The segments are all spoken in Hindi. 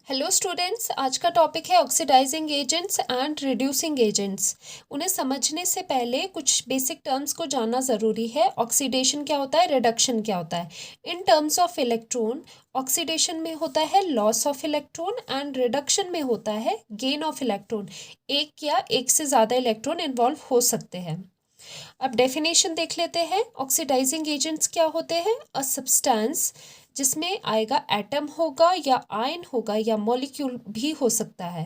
हेलो स्टूडेंट्स, आज का टॉपिक है oxidising agents and reducing agents. उन्हें समझने से पहले कुछ बेसिक टर्म्स को जानना ज़रूरी है। ऑक्सीडेशन क्या होता है, रिडक्शन क्या होता है। In terms of electron, oxidation में होता है loss of electron and reduction में होता है गेन ऑफ इलेक्ट्रॉन। एक या एक से ज़्यादा इलेक्ट्रॉन इन्वॉल्व हो सकते हैं। अब डेफिनेशन देख लेते हैं। ऑक्सीडाइजिंग एजेंट्स क्या होते हैं? अ सब्सटेंस जिसमें आएगा एटम होगा या आयन होगा या मॉलिक्यूल भी हो सकता है।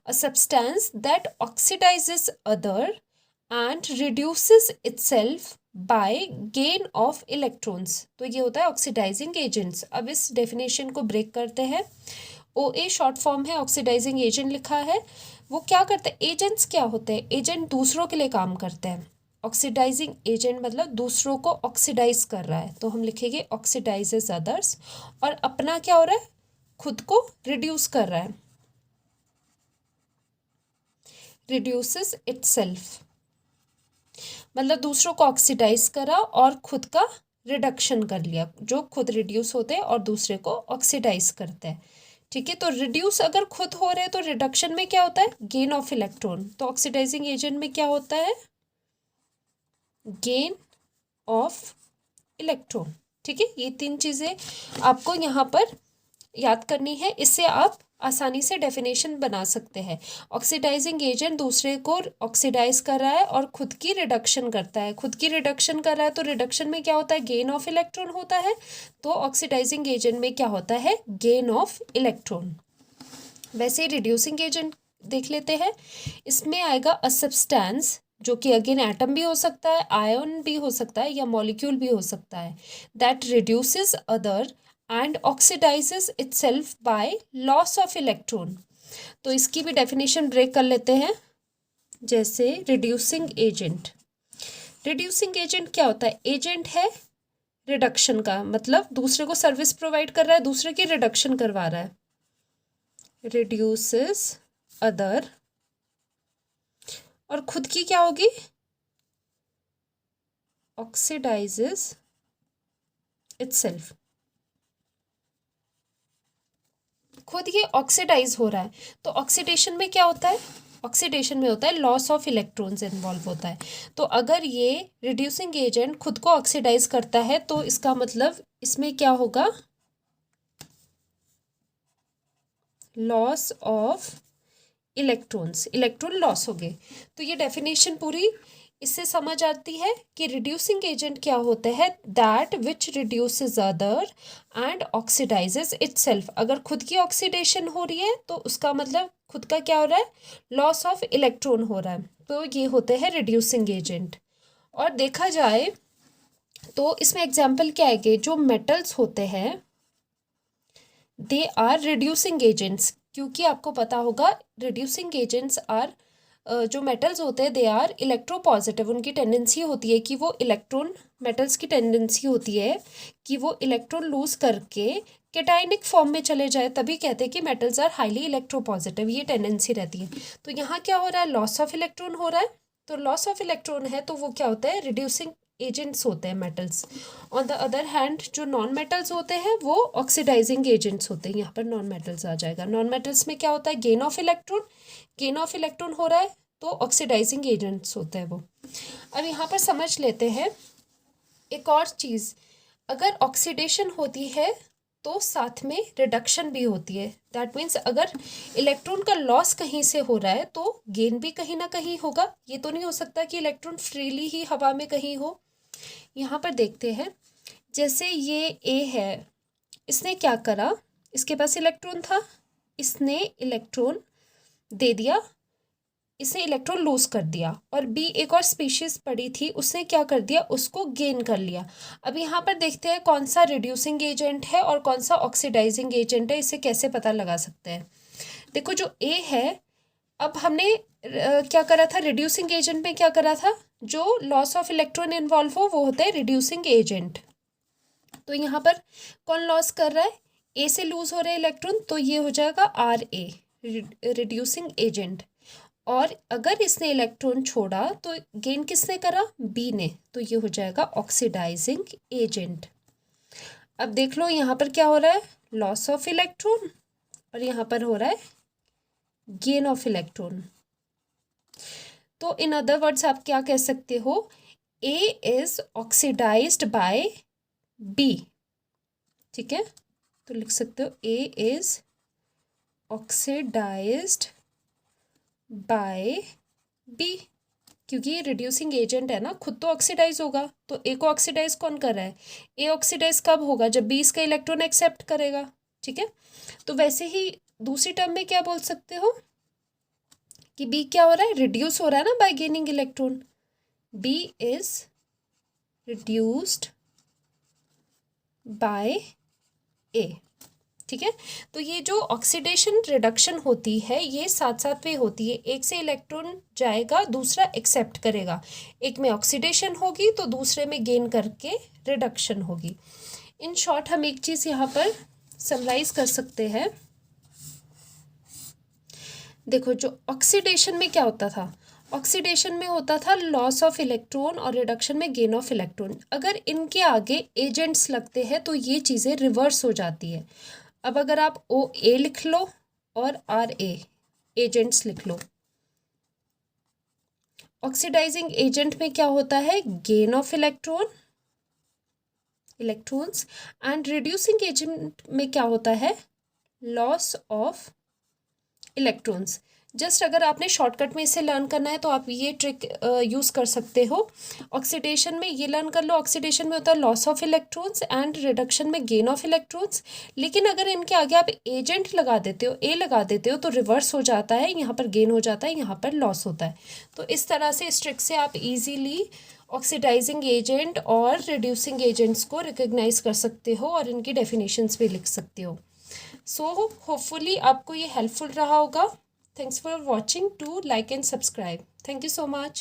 A substance that oxidises other and reduces itself by gain of electrons. तो ये होता है ऑक्सीडाइजिंग एजेंट्स। अब इस डेफिनेशन को ब्रेक करते हैं। ओ ए शॉर्ट फॉर्म है, ऑक्सीडाइजिंग एजेंट लिखा है। वो क्या करते हैं? एजेंट्स क्या होते हैं? एजेंट दूसरों के लिए काम करते हैं। ऑक्सीडाइजिंग एजेंट मतलब दूसरों को ऑक्सीडाइज कर रहा है, तो हम लिखेंगे ऑक्सीडाइजेस अदर्स। और अपना क्या हो रहा है? खुद को रिड्यूस कर रहा है, रिड्यूसेस इटसेल्फ। मतलब दूसरों को ऑक्सीडाइज करा और खुद का रिडक्शन कर लिया। जो खुद रिड्यूस होते हैं और दूसरे को ऑक्सीडाइज करते हैं। ठीक है, तो रिड्यूस अगर खुद हो रहे हैं तो रिडक्शन में क्या होता है? Gain of electron. तो ऑक्सीडाइजिंग एजेंट में क्या होता है? Gain of electron. ठीक है, ये तीन चीज़ें आपको यहाँ पर याद करनी है। इससे आप आसानी से डेफिनेशन बना सकते हैं। ऑक्सीडाइजिंग एजेंट दूसरे को ऑक्सीडाइज कर रहा है और खुद की रिडक्शन करता है। खुद की रिडक्शन कर रहा है तो रिडक्शन में क्या होता है? गेन ऑफ इलेक्ट्रॉन होता है। तो ऑक्सीडाइजिंग एजेंट में क्या होता है? Gain of electron. वैसे ही रिड्यूसिंग एजेंट देख लेते हैं। इसमें आएगा अ सब्सटेंस, जो कि अगेन एटम भी हो सकता है, आयन भी हो सकता है या मॉलिक्यूल भी हो सकता है, that reduces other and oxidises itself by loss of electron. तो इसकी भी डेफिनेशन ब्रेक कर लेते हैं। जैसे रिड्यूसिंग एजेंट, रिड्यूसिंग एजेंट क्या होता है? एजेंट है रिडक्शन का, मतलब दूसरे को सर्विस प्रोवाइड कर रहा है, दूसरे की रिडक्शन करवा रहा है। रिड्यूसेस अदर, और खुद की क्या होगी? Oxidises itself. खुद ये ऑक्सीडाइज हो रहा है, तो ऑक्सीडेशन में क्या होता है? ऑक्सीडेशन में होता है लॉस ऑफ इलेक्ट्रॉन्स इन्वॉल्व होता है। तो अगर ये रिड्यूसिंग एजेंट खुद को ऑक्सीडाइज करता है तो इसका मतलब इसमें क्या होगा? Loss of electrons, electron loss हो गए। तो ये डेफिनेशन पूरी इससे समझ आती है कि रिड्यूसिंग एजेंट क्या होते हैं? That which reduces other and oxidises itself. अगर खुद की ऑक्सीडेशन हो रही है तो उसका मतलब खुद का क्या हो रहा है? लॉस ऑफ इलेक्ट्रॉन हो रहा है। तो ये होते हैं रिड्यूसिंग एजेंट। और देखा जाए तो इसमें एग्जाम्पल क्या आएंगे? जो मेटल्स होते हैं दे आर रिड्यूसिंग एजेंट्स, क्योंकि आपको पता होगा रिड्यूसिंग एजेंट्स आर, जो मेटल्स होते हैं दे आर इलेक्ट्रोपॉजिटिव। उनकी टेंडेंसी होती है कि वो इलेक्ट्रॉन, मेटल्स की टेंडेंसी होती है कि वो इलेक्ट्रॉन लूज करके केटाइनिक फॉर्म में चले जाए। तभी कहते हैं कि मेटल्स आर हाईली इलेक्ट्रोपॉजिटिव, ये टेंडेंसी रहती है। तो यहाँ क्या हो रहा है? लॉस ऑफ इलेक्ट्रॉन हो रहा है। तो लॉस ऑफ इलेक्ट्रॉन है तो वो क्या होता है? रिड्यूसिंग एजेंट्स होते हैं metals. On the other hand जो नॉन मेटल्स होते हैं वो ऑक्सीडाइजिंग एजेंट्स होते हैं। यहाँ पर नॉन मेटल्स आ जाएगा। नॉन मेटल्स में क्या होता है? Gain of electron. Gain of electron हो रहा है तो ऑक्सीडाइजिंग एजेंट्स होते हैं वो। अब यहाँ पर समझ लेते हैं एक और चीज़। अगर ऑक्सीडेशन होती है तो साथ में रिडक्शन भी होती है। दैट मीन्स अगर इलेक्ट्रॉन का लॉस कहीं से हो रहा है तो गेन भी कहीं ना कहीं होगा। ये तो नहीं हो सकता कि इलेक्ट्रॉन फ्रीली ही हवा में कहीं हो। यहाँ पर देखते हैं, जैसे ये ए है, इसने क्या करा? इसके पास इलेक्ट्रॉन था, इसने इलेक्ट्रॉन दे दिया, इसने इलेक्ट्रॉन लूज कर दिया। और बी एक और स्पीशीज पड़ी थी, उसने क्या कर दिया? उसको गेन कर लिया। अब यहाँ पर देखते हैं कौन सा रिड्यूसिंग एजेंट है और कौन सा ऑक्सीडाइजिंग एजेंट है। इसे कैसे पता लगा सकते हैं? देखो जो ए है, अब हमने क्या करा था? रिड्यूसिंग एजेंट में क्या करा था? जो लॉस ऑफ इलेक्ट्रॉन इन्वॉल्व हो वो होता है रिड्यूसिंग एजेंट। तो यहाँ पर कौन लॉस कर रहा है? ए से लूज हो रहे इलेक्ट्रॉन, तो ये हो जाएगा आर ए, रिड्यूसिंग एजेंट। और अगर इसने इलेक्ट्रॉन छोड़ा तो गेन किसने करा? बी ने, तो ये हो जाएगा ऑक्सीडाइजिंग एजेंट। अब देख लो यहाँ पर क्या हो रहा है? लॉस ऑफ इलेक्ट्रॉन और यहाँ पर हो रहा है गेन ऑफ इलेक्ट्रॉन। तो इन अदर वर्ड्स आप क्या कह सकते हो, ए इज ऑक्सीडाइज्ड बाय बी। ठीक है, तो लिख सकते हो ए इज ऑक्सीडाइज्ड बाय बी, क्योंकि ये रिड्यूसिंग एजेंट है ना, खुद तो ऑक्सीडाइज होगा, तो ए को ऑक्सीडाइज कौन कर रहा है, ए ऑक्सीडाइज कब होगा, जब बी इसका इलेक्ट्रॉन एक्सेप्ट करेगा। ठीक है, तो वैसे ही दूसरी टर्म में क्या बोल सकते हो कि बी क्या हो रहा है, रिड्यूस हो रहा है ना by gaining electron, B is reduced by A. ठीक है, तो ये जो ऑक्सीडेशन रिडक्शन होती है ये साथ साथ में होती है, एक से इलेक्ट्रॉन जाएगा दूसरा एक्सेप्ट करेगा, एक में ऑक्सीडेशन होगी तो दूसरे में गेन करके रिडक्शन होगी। इन शॉर्ट हम एक चीज़ यहाँ पर समराइज कर सकते हैं। देखो, जो ऑक्सीडेशन में क्या होता था, ऑक्सीडेशन में होता था लॉस ऑफ इलेक्ट्रॉन और रिडक्शन में गेन ऑफ इलेक्ट्रॉन। अगर इनके आगे एजेंट्स लगते हैं तो ये चीज़ें रिवर्स हो जाती है। अब अगर आप ओ ए लिख लो और आर ए एजेंट्स लिख लो, ऑक्सीडाइजिंग एजेंट में क्या होता है, gain of electrons, and reducing agent में क्या होता है, लॉस ऑफ इलेक्ट्रॉन्स। जस्ट अगर आपने शॉर्टकट में इसे लर्न करना है तो आप ये ट्रिक यूज़ कर सकते हो। ऑक्सीडेशन में ये लर्न कर लो, ऑक्सीडेशन में होता है loss of electrons and reduction में गेन ऑफ इलेक्ट्रॉन्स। लेकिन अगर इनके आगे आप एजेंट लगा देते हो, ए लगा देते हो, तो रिवर्स हो जाता है, यहाँ पर गेन हो जाता है, यहाँ पर लॉस होता है। तो इस तरह से इस ट्रिक से आप ईजीली ऑक्सीडाइजिंग एजेंट और रिड्यूसिंग एजेंट्स को रिकग्नाइज कर सकते हो और इनकी डेफिनेशंस भी लिख सकते हो। सो होपफुली आपको ये हेल्पफुल रहा होगा। Thanks for watching. Do like and subscribe. Thank you so much.